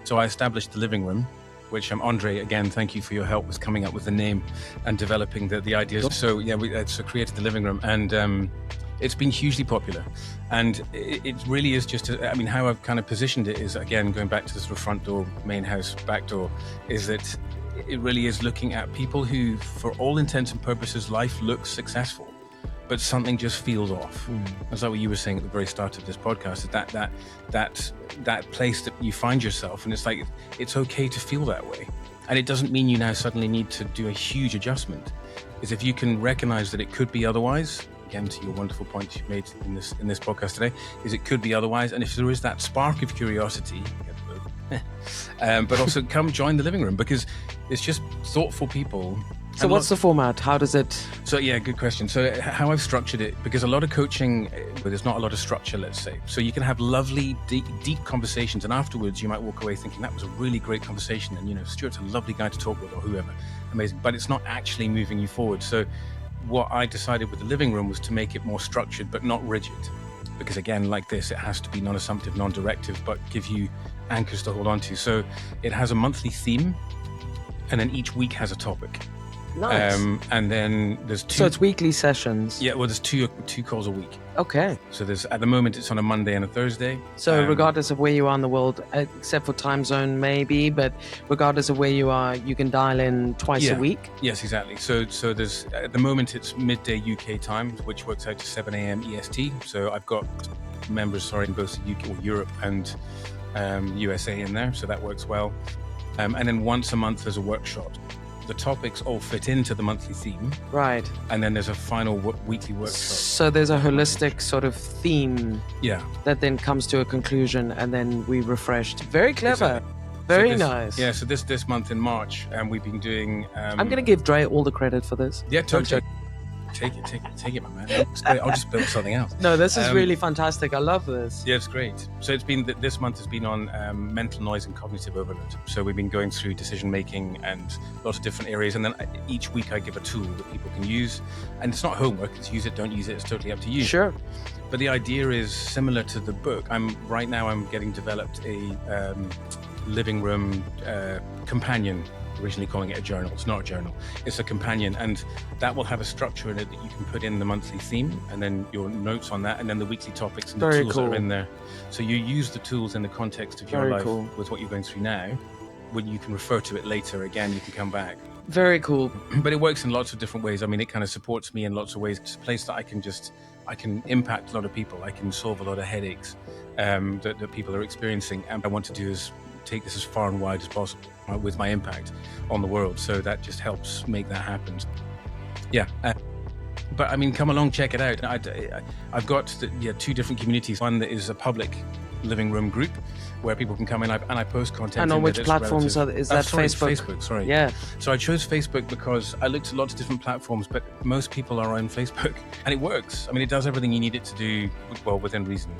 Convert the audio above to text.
So I established the living room, which Andre, again, thank you for your help with coming up with the name and developing the ideas. So yeah, we created the living room, and it's been hugely popular. And it really is just, how I've kind of positioned it is, again, going back to the sort of front door, main house, back door, is that it really is looking at people who, for all intents and purposes, life looks successful, but something just feels off. That's like what you were saying at the very start of this podcast, is that place that you find yourself, and it's like, it's okay to feel that way. And it doesn't mean you now suddenly need to do a huge adjustment. Is if you can recognize that it could be otherwise, again, to your wonderful point you made in this podcast today, is it could be otherwise. And if there is that spark of curiosity, but also come join the living room, because it's just thoughtful people. So what's the format? How does it? So yeah, good question. So how I've structured it, because a lot of coaching, but there's not a lot of structure, let's say. So you can have lovely, deep conversations, and afterwards you might walk away thinking that was a really great conversation, and Stuart's a lovely guy to talk with, or whoever, amazing. But it's not actually moving you forward. So what I decided with the living room was to make it more structured, but not rigid. Because again, like this, it has to be non-assumptive, non-directive, but give you anchors to hold on to. So it has a monthly theme, and then each week has a topic. Nice. And then there's two. So it's weekly sessions. Yeah, well, there's two calls a week. Okay. So there's, at the moment, it's on a Monday and a Thursday. So regardless of where you are in the world, except for time zone maybe, but regardless of where you are, you can dial in twice a week? Yes, exactly. So there's, at the moment, it's midday UK time, which works out to 7 a.m. EST. So I've got members, in both the UK or Europe and USA in there. So that works well. And then once a month, there's a workshop. The topics all fit into the monthly theme. Right. And then there's a final weekly workshop. So there's a holistic sort of theme that then comes to a conclusion, and then we refreshed. Very clever. Exactly. Very nice. Yeah, so this month in March, and we've been doing... I'm going to give Dre all the credit for this. Yeah, totally. Take it, my man. It's great. I'll just build something else. No, this is really fantastic. I love this. Yeah, it's great. So it's been, this month has been on mental noise and cognitive overload. So we've been going through decision making and lots of different areas. And then each week I give a tool that people can use. And it's not homework. It's use it, don't use it. It's totally up to you. Sure. But the idea is similar to the book. I'm getting developed a living room companion. Originally calling it a journal. It's not a journal. It's a companion, and that will have a structure in it that you can put in the monthly theme, and then your notes on that, and then the weekly topics and the tools that are in there. So you use the tools in the context of your life with what you're going through now. When you can refer to it later, again, you can come back. Very cool. But it works in lots of different ways. I mean, it kind of supports me in lots of ways. It's a place that I can impact a lot of people. I can solve a lot of headaches that people are experiencing. And what I want to do is take this as far and wide as possible with my impact on the world. So that just helps make that happen. Yeah. But I mean, come along, check it out. I've got two different communities. One that is a public living room group where people can come in and I post content. And on which platforms is that? Facebook? Facebook, sorry. Yeah. So I chose Facebook because I looked at lots of different platforms, but most people are on Facebook and it works. I mean, it does everything you need it to do, well, within reason.